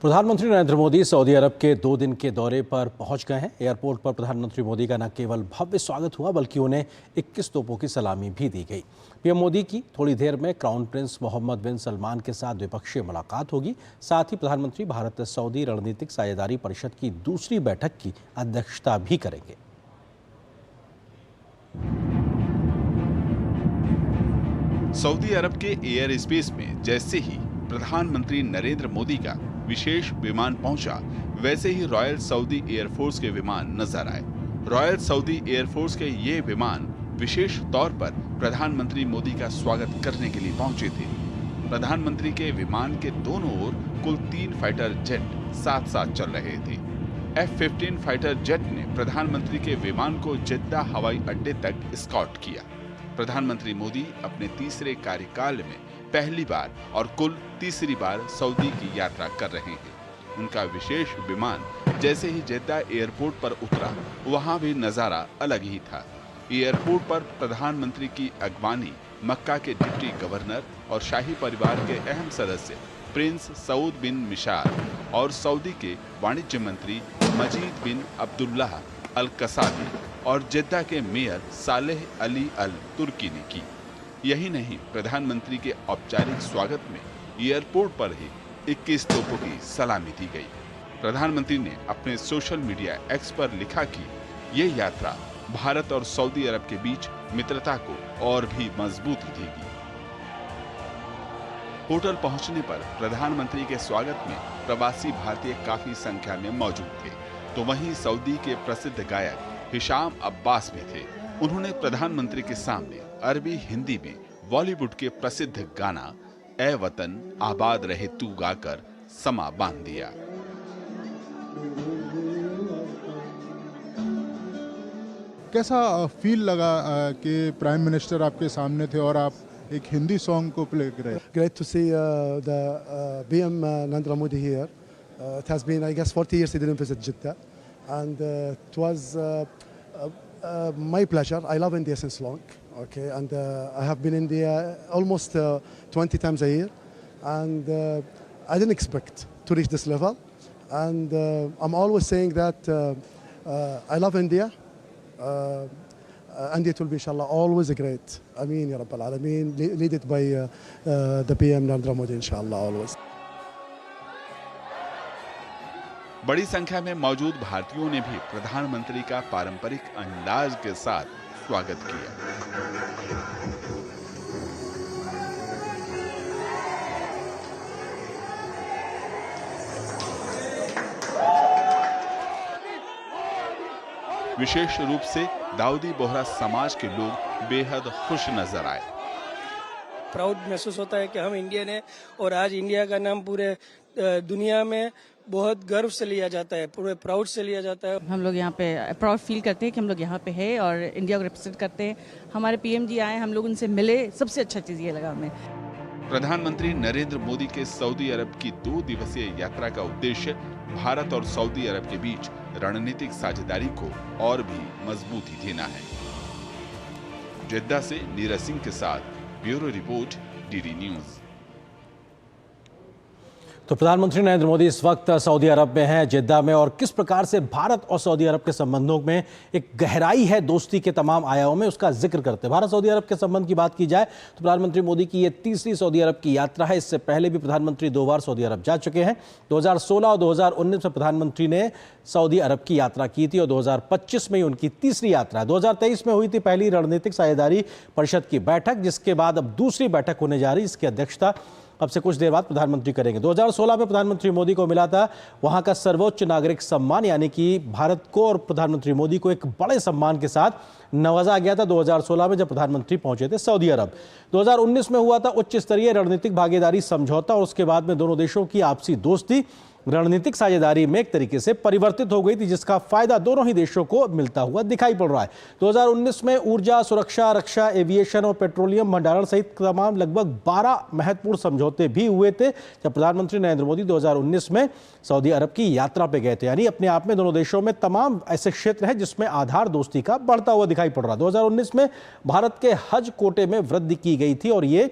प्रधानमंत्री नरेंद्र मोदी सऊदी अरब के 2 दिन के दौरे पर पहुंच गए हैं। एयरपोर्ट पर प्रधानमंत्री मोदी का न केवल भव्य स्वागत हुआ बल्कि उन्हें 21 तोपों की सलामी भी दी गई। पीएम मोदी की थोड़ी देर में क्राउन प्रिंस मोहम्मद बिन सलमान के साथ द्विपक्षीय मुलाकात होगी। साथ ही प्रधानमंत्री भारत सऊदी रणनीतिक साझेदारी परिषद की दूसरी बैठक की अध्यक्षता भी करेंगे। सऊदी अरब के एयर स्पेस में जैसे ही प्रधानमंत्री नरेंद्र मोदी का विशेष विमान पहुंचा, वैसे ही रॉयल सऊदी एयरफोर्स के विमान नजर आए। रॉयल सऊदी एयरफोर्स के ये विमान विशेष तौर पर प्रधानमंत्री मोदी का स्वागत करने के लिए पहुंचे थे। प्रधानमंत्री के विमान के दोनों ओर कुल 3 फाइटर जेट साथ साथ चल रहे थे। F-15 फाइटर जेट ने प्रधानमंत्री के विमान को जेद्दा हवाई अड्डे तक स्कॉट किया। प्रधानमंत्री मोदी अपने तीसरे कार्यकाल में पहली बार और कुल तीसरी बार सऊदी की यात्रा कर रहे हैं। उनका विशेष विमान जैसे ही जेद्दा एयरपोर्ट पर उतरा, वहां भी नजारा अलग ही था। एयरपोर्ट पर प्रधानमंत्री की अगवानी मक्का के डिप्टी गवर्नर और शाही परिवार के अहम सदस्य प्रिंस सऊद बिन मिशार और सऊदी के वाणिज्य मंत्री मजीद बिन अब्दुल्लाह अल कसाबी और जेद्दा के मेयर सालेह अली अल तुर्की ने की। यही नहीं, प्रधानमंत्री के औपचारिक स्वागत में एयरपोर्ट पर ही 21 तोपों की सलामी दी गई। प्रधानमंत्री ने अपने सोशल मीडिया एक्स पर लिखा कि ये यात्रा भारत और सऊदी अरब के बीच मित्रता को और भी मजबूती देगी। होटल पहुंचने पर प्रधानमंत्री के स्वागत में प्रवासी भारतीय काफी संख्या में मौजूद थे, तो वहीं सऊदी के प्रसिद्ध गायक हिशाम अब्बास भी थे। उन्होंने प्रधानमंत्री के सामने अरबी हिंदी में बॉलीवुड के प्रसिद्ध गाना ए वतन आबाद रहे तू गाकर समा बांध दिया। कैसा फील लगा कि प्राइम मिनिस्टर आपके सामने थे और आप एक हिंदी सॉन्ग को प्ले कर रहे हैं? Great to see the PM Narendra Modi here. It has been, I guess, 40 years he didn't visit Jeddah, and it was my pleasure. I love India since long, okay, and I have been in India almost 20 times a year, and I didn't expect to reach this level, and I'm always saying that I love India, and it will be inshallah always great. Ameen ya Rabbal Alameen, leaded by the PM Narendra Modi inshallah always. बड़ी संख्या में मौजूद भारतीयों ने भी प्रधानमंत्री का पारंपरिक अंदाज के साथ स्वागत किया। विशेष रूप से दाऊदी बोहरा समाज के लोग बेहद खुश नजर आए। प्राउड महसूस होता है कि हम इंडियन हैं और आज इंडिया का नाम पूरे दुनिया में बहुत गर्व से लिया जाता है, पूरे प्राउड से लिया जाता है। हम लोग यहाँ पे प्राउड फील करते हैं कि हम लोग यहाँ पे हैं और इंडिया को रिप्रेजेंट करते हैं। हमारे पीएम जी आए, हम लोग उनसे मिले, सबसे अच्छा चीज़ ये लगा हमें। प्रधानमंत्री नरेंद्र मोदी के सऊदी अरब की 2 दिवसीय यात्रा का उद्देश्य भारत और सऊदी अरब के बीच रणनीतिक साझेदारी को और भी मजबूती देना है। जेद्दा से नीरज सिंह के साथ ब्यूरो रिपोर्ट, डीडी न्यूज। तो प्रधानमंत्री नरेंद्र मोदी इस वक्त सऊदी अरब में हैं, जेद्दा में, और किस प्रकार से भारत और सऊदी अरब के संबंधों में एक गहराई है दोस्ती के तमाम आयामों में, उसका जिक्र करते हैं। भारत सऊदी अरब के संबंध की बात की जाए तो प्रधानमंत्री मोदी की ये तीसरी सऊदी अरब की यात्रा है। इससे पहले भी प्रधानमंत्री 2 बार सऊदी अरब जा चुके हैं। 2016 और 2019 में प्रधानमंत्री ने सऊदी अरब की यात्रा की थी और 2025 में ही उनकी तीसरी यात्रा है। 2023 में हुई थी पहली रणनीतिक साझेदारी परिषद की बैठक, जिसके बाद अब दूसरी बैठक होने जा रही, जिसकी अध्यक्षता अब से कुछ देर बाद प्रधानमंत्री करेंगे। 2016 में प्रधानमंत्री मोदी को मिला था वहां का सर्वोच्च नागरिक सम्मान, यानी कि भारत को और प्रधानमंत्री मोदी को एक बड़े सम्मान के साथ नवाजा गया था 2016 में जब प्रधानमंत्री पहुंचे थे सऊदी अरब। 2019 में हुआ था उच्च स्तरीय रणनीतिक भागीदारी समझौता और उसके बाद में दोनों देशों की आपसी दोस्ती रणनीतिक साझेदारी में एक तरीके से परिवर्तित हो गई थी, जिसका फायदा दोनों ही देशों को मिलता हुआ दिखाई पड़ रहा है। 2019 में ऊर्जा, सुरक्षा, रक्षा, एविएशन और पेट्रोलियम भंडारण सहित तमाम लगभग 12 महत्वपूर्ण समझौते भी हुए थे जब प्रधानमंत्री नरेंद्र मोदी 2019 में सऊदी अरब की यात्रा पे गए थे। यानी अपने आप में दोनों देशों में तमाम ऐसे क्षेत्र हैं जिसमें आधार दोस्ती का बढ़ता हुआ दिखाई पड़ रहा है। 2019 में भारत के हज कोटे में वृद्धि की गई थी और ये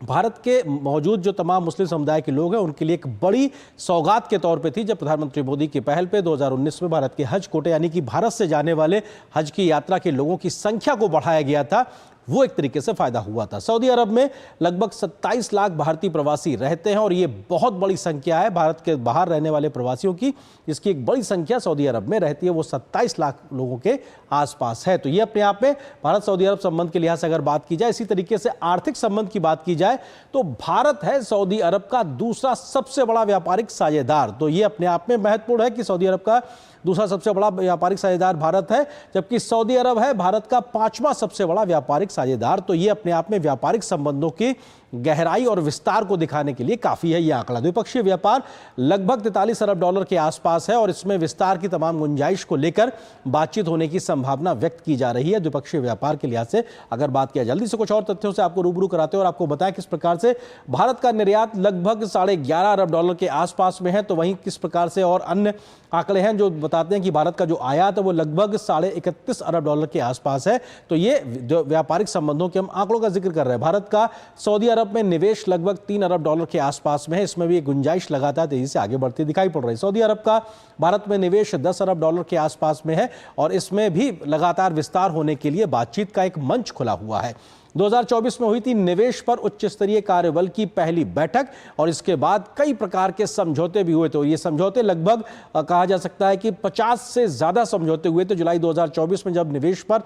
भारत के मौजूद जो तमाम मुस्लिम समुदाय के लोग हैं उनके लिए एक बड़ी सौगात के तौर पे थी जब प्रधानमंत्री मोदी की पहल पे 2019 में भारत के हज कोटे यानी कि भारत से जाने वाले हज की यात्रा के लोगों की संख्या को बढ़ाया गया था। वो एक तरीके से फायदा हुआ था। सऊदी अरब में लगभग 27 लाख भारतीय प्रवासी रहते हैं और ये बहुत बड़ी संख्या है भारत के बाहर रहने वाले प्रवासियों की, जिसकी एक बड़ी संख्या सऊदी अरब में रहती है, वो 27 लाख लोगों के आसपास है। तो ये अपने आप में भारत सऊदी अरब संबंध के लिहाज से अगर बात की जाए, इसी तरीके से आर्थिक संबंध की बात की जाए तो भारत है सऊदी अरब का दूसरा सबसे बड़ा व्यापारिक साझेदार। तो ये अपने आप में महत्वपूर्ण है कि सऊदी अरब का दूसरा सबसे बड़ा व्यापारिक साझेदार भारत है, जबकि सऊदी अरब है भारत का 5वां सबसे बड़ा व्यापारिक साझेदार। तो ये अपने आप में व्यापारिक संबंधों की गहराई और विस्तार को दिखाने के लिए काफी है यह आंकड़ा। द्विपक्षीय व्यापार लगभग 43 अरब डॉलर के आसपास है और इसमें विस्तार की तमाम गुंजाइश को लेकर बातचीत होने की संभावना व्यक्त की जा रही है द्विपक्षीय व्यापार के लिहाज से अगर बात किया। जल्दी से कुछ और तथ्यों से आपको रूबरू कराते हैं और आपको बताएं किस प्रकार से भारत का निर्यात लगभग 11.5 अरब डॉलर के आसपास में है, तो वहीं किस प्रकार से और अन्य आंकड़े हैं जो बताते हैं कि भारत का जो आयात है वो लगभग 31.5 अरब डॉलर के आसपास है। तो ये व्यापारिक संबंधों के हम आंकड़ों का जिक्र कर रहे हैं। भारत का सऊदी अरब में निवेश लगभग 3 अरब डॉलर के आसपास में है, इसमें भी एक गुंजाइश लगातार तेजी से आगे बढ़ती दिखाई पड़ रही है। सऊदी अरब का भारत में निवेश 10 अरब डॉलर के आसपास में है और इसमें भी लगातार विस्तार होने के लिए बातचीत का एक मंच खुला हुआ है। 2024 में हुई थी निवेश पर उच्च स्तरीय कार्यबल की पहली बैठक और इसके बाद कई प्रकार के समझौते भी हुए। तो ये समझौते लगभग कहा जा सकता है कि 50 से ज्यादा समझौते हुए थे। जुलाई 2024 में जब निवेश पर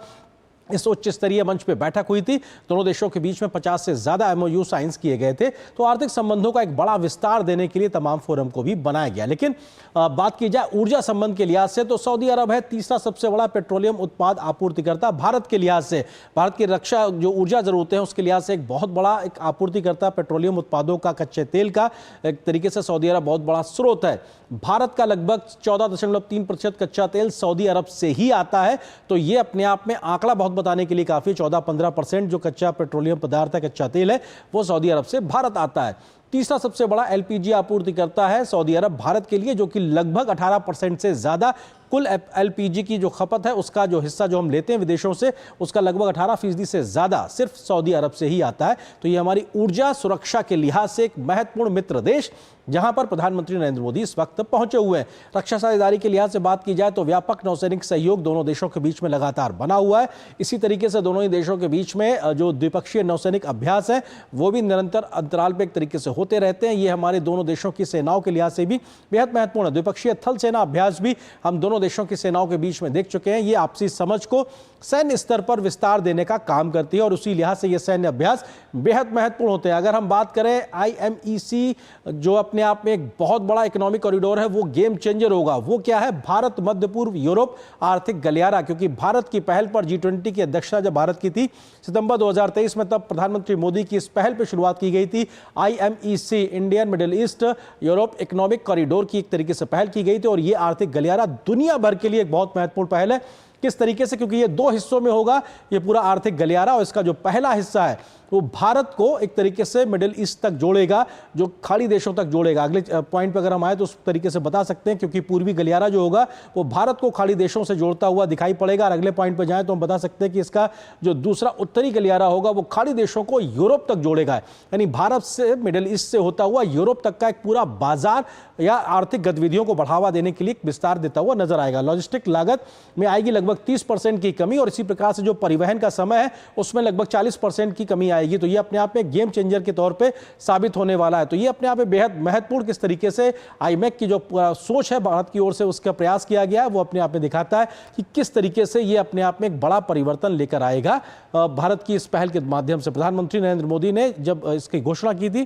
इस उच्च स्तरीय मंच पे बैठक हुई थी, दोनों देशों के बीच में 50 से ज्यादा MOU साइन किए गए थे। तो आर्थिक संबंधों का एक बड़ा विस्तार देने के लिए तमाम फोरम को भी बनाया गया। लेकिन बात की जाए ऊर्जा संबंध के लिहाज से तो सऊदी अरब है तीसरा सबसे बड़ा पेट्रोलियम उत्पाद आपूर्तिकर्ता। भारत के लिहाज से, भारत की रक्षा जो ऊर्जा जरूरतें हैं उसके लिहाज से एक बहुत बड़ा एक आपूर्तिकर्ता पेट्रोलियम उत्पादों का, कच्चे तेल का एक तरीके से सऊदी अरब बहुत बड़ा स्रोत है। भारत का लगभग 14.3% कच्चा तेल सऊदी अरब से ही आता है। तो ये अपने आप में आंकड़ा बहुत बताने के लिए काफी 14-15% जो कच्चा पेट्रोलियम पदार्थ है, कच्चा तेल है, वो सऊदी अरब से भारत आता है। तीसरा सबसे बड़ा LPG आपूर्तिकर्ता है सऊदी अरब भारत के लिए, जो कि लगभग 18% से ज्यादा कुल LPG की जो खपत है उसका जो हिस्सा जो हम लेते हैं विदेशों से उसका लगभग 18% से ज्यादा सिर्फ सऊदी अरब से ही आता है। तो ये हमारी ऊर्जा सुरक्षा के लिहाज से एक महत्वपूर्ण मित्र देश जहां पर प्रधानमंत्री नरेंद्र मोदी इस वक्त पहुंचे हुए हैं। रक्षा साझेदारी के लिहाज से बात की जाए तो व्यापक नौसैनिक सहयोग दोनों देशों के बीच में लगातार बना हुआ है। इसी तरीके से दोनों ही देशों के बीच में जो द्विपक्षीय नौसैनिक अभ्यास है वो भी निरंतर अंतराल पर एक तरीके से होते रहते हैं। ये हमारे दोनों देशों की सेनाओं के लिहाज से भी बेहद महत्वपूर्ण है। द्विपक्षीय थल सेना अभ्यास भी हम दोनों देशों की सेनाओं के बीच में देख चुके हैं। ये आपसी समझ को सैन्य स्तर पर विस्तार देने का काम करती है और उसी लिहाज से ये सैन्य अभ्यास बेहद महत्वपूर्ण होते हैं। अगर हम बात करें IMEC जो अपने आप में एक बहुत बड़ा इकोनॉमिक कॉरिडोर है, वो गेम चेंजर होगा। वो क्या है? भारत मध्य पूर्व यूरोप आर्थिक गलियारा, क्योंकि भारत की पहल पर G20 की अध्यक्षता जब भारत की थी सितंबर 2023 में, तब प्रधानमंत्री मोदी की इस पहल पर शुरुआत की गई थी। IMEC Indian middle east Europe economic corridor की एक तरीके से पहल की गई थी और ये आर्थिक गलियारा दुनिया भर के लिए एक बहुत महत्वपूर्ण पहल है। किस तरीके से? क्योंकि ये 2 हिस्सों में होगा ये पूरा आर्थिक गलियारा और इसका जो पहला हिस्सा है वो भारत को एक तरीके से मिडिल ईस्ट तक जोड़ेगा, जो खाड़ी देशों तक जोड़ेगा। अगले पॉइंट पर अगर हम आए तो उस तरीके से बता सकते हैं, क्योंकि पूर्वी गलियारा जो होगा वो भारत को खाड़ी देशों से जोड़ता हुआ दिखाई पड़ेगा। और अगले पॉइंट पर जाएं तो हम बता सकते हैं कि इसका जो दूसरा उत्तरी गलियारा होगा वो खाड़ी देशों को यूरोप तक जोड़ेगा। यानी भारत से मिडिल ईस्ट से होता हुआ यूरोप तक का एक पूरा बाजार या आर्थिक गतिविधियों को बढ़ावा देने के लिए विस्तार देता हुआ नजर आएगा। लॉजिस्टिक लागत में आएगी लगभग 30% की कमी और इसी प्रकार से जो परिवहन का समय है उसमें लगभग 40% की कमी आएगी। तो ये अपने आप में गेम चेंजर के तौर पे साबित होने वाला है। तो ये अपने आप में बेहद महत्वपूर्ण किस तरीके से IMEC की जो सोच है भारत की ओर से उसका प्रयास किया गया है वो अपने आप में दिखाता है कि किस तरीके से ये अपने आप में एक बड़ा परिवर्तन लेकर आएगा। भारत की इस पहल के माध्यम से प्रधानमंत्री नरेंद्र मोदी ने जब इसकी घोषणा की थी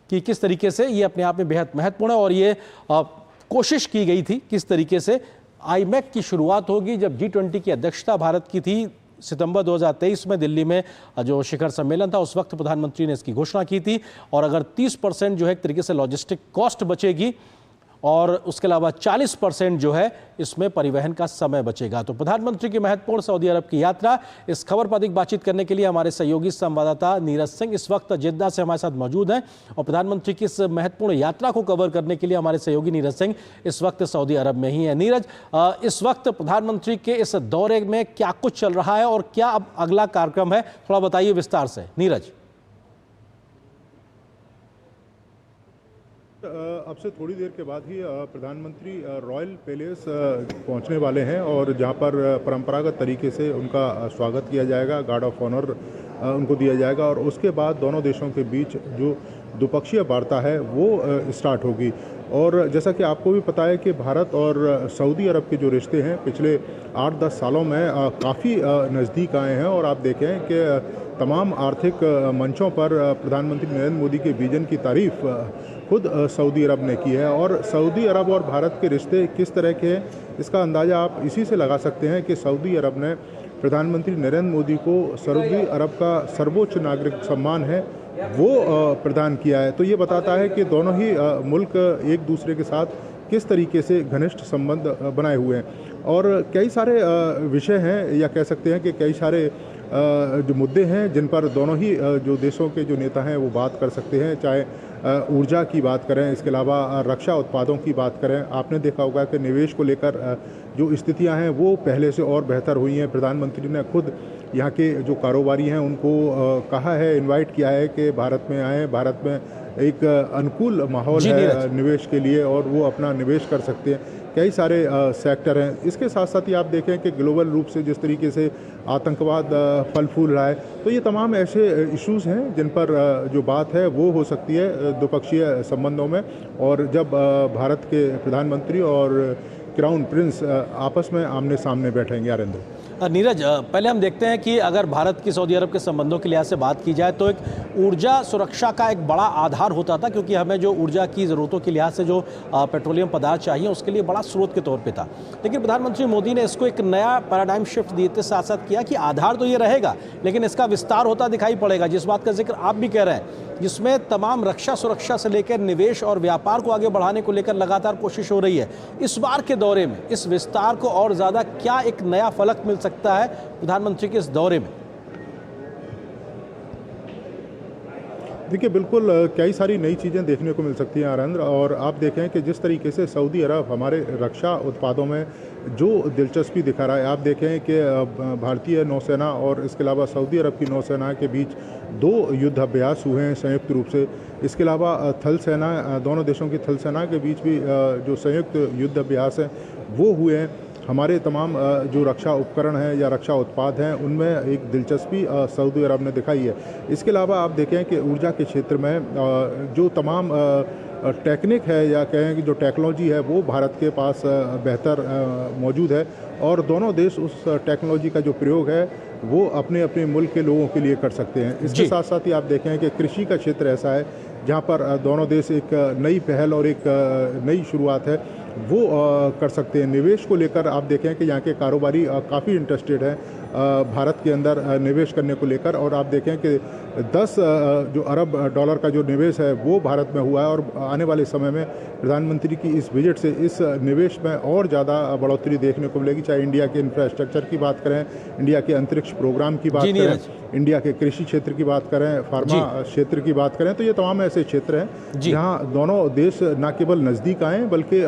कि किस तरीके से ये अपने आप में बेहद महत्वपूर्ण है और ये कोशिश की गई थी किस तरीके से IMEC की शुरुआत होगी। जब G20 की अध्यक्षता भारत की थी सितंबर 2023 में दिल्ली में जो शिखर सम्मेलन था उस वक्त प्रधानमंत्री ने इसकी घोषणा की थी और अगर 30% जो है एक तरीके से लॉजिस्टिक कॉस्ट बचेगी और उसके अलावा 40% जो है इसमें परिवहन का समय बचेगा। तो प्रधानमंत्री की महत्वपूर्ण सऊदी अरब की यात्रा, इस खबर पर अधिक बातचीत करने के लिए हमारे सहयोगी संवाददाता नीरज सिंह इस वक्त जिद्दा से हमारे साथ मौजूद हैं और प्रधानमंत्री की इस महत्वपूर्ण यात्रा को कवर करने के लिए हमारे सहयोगी नीरज सिंह इस वक्त सऊदी अरब में ही है। नीरज, इस वक्त प्रधानमंत्री के इस दौरे में क्या कुछ चल रहा है और क्या अब अगला कार्यक्रम है, थोड़ा बताइए विस्तार से नीरज। अब से थोड़ी देर के बाद ही प्रधानमंत्री रॉयल पैलेस पहुंचने वाले हैं और जहां पर परंपरागत तरीके से उनका स्वागत किया जाएगा, गार्ड ऑफ ऑनर उनको दिया जाएगा और उसके बाद दोनों देशों के बीच जो द्विपक्षीय वार्ता है वो स्टार्ट होगी। और जैसा कि आपको भी पता है कि भारत और सऊदी अरब के जो रिश्ते हैं पिछले 8-10 सालों में काफ़ी नज़दीक आए हैं और आप देखें कि तमाम आर्थिक मंचों पर प्रधानमंत्री नरेंद्र मोदी के विजन की तारीफ खुद सऊदी अरब ने की है। और सऊदी अरब और भारत के रिश्ते किस तरह के हैं इसका अंदाज़ा आप इसी से लगा सकते हैं कि सऊदी अरब ने प्रधानमंत्री नरेंद्र मोदी को सऊदी अरब का सर्वोच्च नागरिक सम्मान है वो प्रदान किया है। तो ये बताता है कि दोनों ही मुल्क एक दूसरे के साथ किस तरीके से घनिष्ठ संबंध बनाए हुए हैं और कई सारे विषय हैं या कह सकते हैं कि कई सारे जो मुद्दे हैं जिन पर दोनों ही जो देशों के जो नेता हैं वो बात कर सकते हैं, चाहे ऊर्जा की बात करें, इसके अलावा रक्षा उत्पादों की बात करें। आपने देखा होगा कि निवेश को लेकर जो स्थितियां हैं वो पहले से और बेहतर हुई हैं। प्रधानमंत्री ने खुद यहाँ के जो कारोबारी हैं उनको कहा है, इनवाइट किया है कि भारत में आएँ, भारत में एक अनुकूल माहौल है निवेश के लिए और वो अपना निवेश कर सकते हैं। कई सारे सेक्टर हैं। इसके साथ साथ ही आप देखें कि ग्लोबल रूप से जिस तरीके से आतंकवाद फल फूल रहा है, तो ये तमाम ऐसे इश्यूज़ हैं जिन पर जो बात है वो हो सकती है द्विपक्षीय संबंधों में। और जब भारत के प्रधानमंत्री और क्राउन प्रिंस आपस में आमने सामने बैठेंगे। आरिंदर, नीरज, पहले हम देखते हैं कि अगर भारत की सऊदी अरब के संबंधों के लिहाज से बात की जाए तो एक ऊर्जा सुरक्षा का एक बड़ा आधार होता था, क्योंकि हमें जो ऊर्जा की ज़रूरतों के लिहाज से जो पेट्रोलियम पदार्थ चाहिए उसके लिए बड़ा स्रोत के तौर पे था। लेकिन प्रधानमंत्री मोदी ने इसको एक नया पैराडाइम शिफ्ट देते साथ साथ किया कि आधार तो ये रहेगा लेकिन इसका विस्तार होता दिखाई पड़ेगा, जिस बात का जिक्र आप भी कह रहे हैं, जिसमें तमाम रक्षा सुरक्षा से लेकर निवेश और व्यापार को आगे बढ़ाने को लेकर लगातार कोशिश हो रही है। इस बार के दौरे में इस विस्तार को और ज़्यादा क्या एक नया फलक मिल सकता है प्रधानमंत्री के इस दौरे में? देखिए, बिल्कुल कई सारी नई चीज़ें देखने को मिल सकती हैं आनंद। और आप देखें कि जिस तरीके से सऊदी अरब हमारे रक्षा उत्पादों में जो दिलचस्पी दिखा रहा है, आप देखें कि भारतीय नौसेना और इसके अलावा सऊदी अरब की नौसेना के बीच 2 युद्ध अभ्यास हुए हैं संयुक्त रूप से। इसके अलावा थल सेना, दोनों देशों की थल सेना के बीच भी जो संयुक्त युद्ध अभ्यास हैं वो हुए हैं। हमारे तमाम जो रक्षा उपकरण हैं या रक्षा उत्पाद हैं उनमें एक दिलचस्पी सऊदी अरब ने दिखाई है। इसके अलावा आप देखें कि ऊर्जा के क्षेत्र में जो तमाम टेक्निक है या कहें कि जो टेक्नोलॉजी है वो भारत के पास बेहतर मौजूद है और दोनों देश उस टेक्नोलॉजी का जो प्रयोग है वो अपने अपने मुल्क के लोगों के लिए कर सकते हैं। इसके साथ साथ ही आप देखें कि कृषि का क्षेत्र ऐसा है जहाँ पर दोनों देश एक नई पहल और एक नई शुरुआत है वो कर सकते हैं। निवेश को लेकर आप देखें कि यहाँ के कारोबारी काफ़ी इंटरेस्टेड हैं भारत के अंदर निवेश करने को लेकर। और आप देखें कि 10 जो अरब डॉलर का जो निवेश है वो भारत में हुआ है और आने वाले समय में प्रधानमंत्री की इस विजिट से इस निवेश में और ज़्यादा बढ़ोतरी देखने को मिलेगी। चाहे इंडिया के इंफ्रास्ट्रक्चर की बात करें, इंडिया के अंतरिक्ष प्रोग्राम की बात करें, इंडिया के कृषि क्षेत्र की बात करें, फार्मा क्षेत्र की बात करें, तो ये तमाम ऐसे क्षेत्र हैं जहाँ दोनों देश न केवल नज़दीक आए बल्कि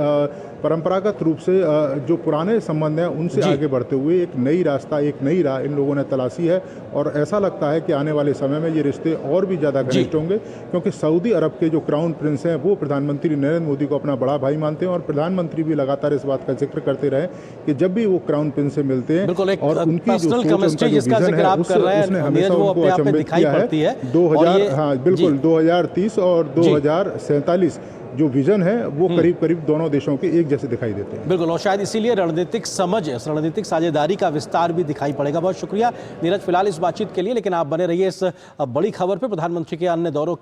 परंपरागत रूप से जो पुराने संबंध हैं उनसे आगे बढ़ते हुए एक नई रास्ता, एक नई राह इन लोगों ने तलाशी है। और ऐसा लगता है कि आने वाले समय में ये रिश्ते और भी ज़्यादा घनिष्ठ होंगे, क्योंकि सऊदी अरब के जो क्राउन प्रिंस हैं वो प्रधानमंत्री नरेंद्र मोदी को अपना बड़ा भाई मानते हैं और प्रधानमंत्री भी लगातार इस बात का जिक्र करते रहे कि जब भी वो क्राउन प्रिंस से मिलते हैं और उनकी जो सोच, उनका जो विजन है उसने हमेशा उनको अचंभित किया है। 2030 और 2047 जो विजन है वो करीब करीब दोनों देशों के एक जैसे दिखाई देते हैं। बिल्कुल, और शायद इसीलिए रणनीतिक समझ, रणनीतिक साझेदारी का विस्तार भी दिखाई पड़ेगा। बहुत शुक्रिया नीरज फिलहाल इस बातचीत के लिए, लेकिन आप बने रहिए इस बड़ी खबर पे। प्रधानमंत्री के अन्य दौरों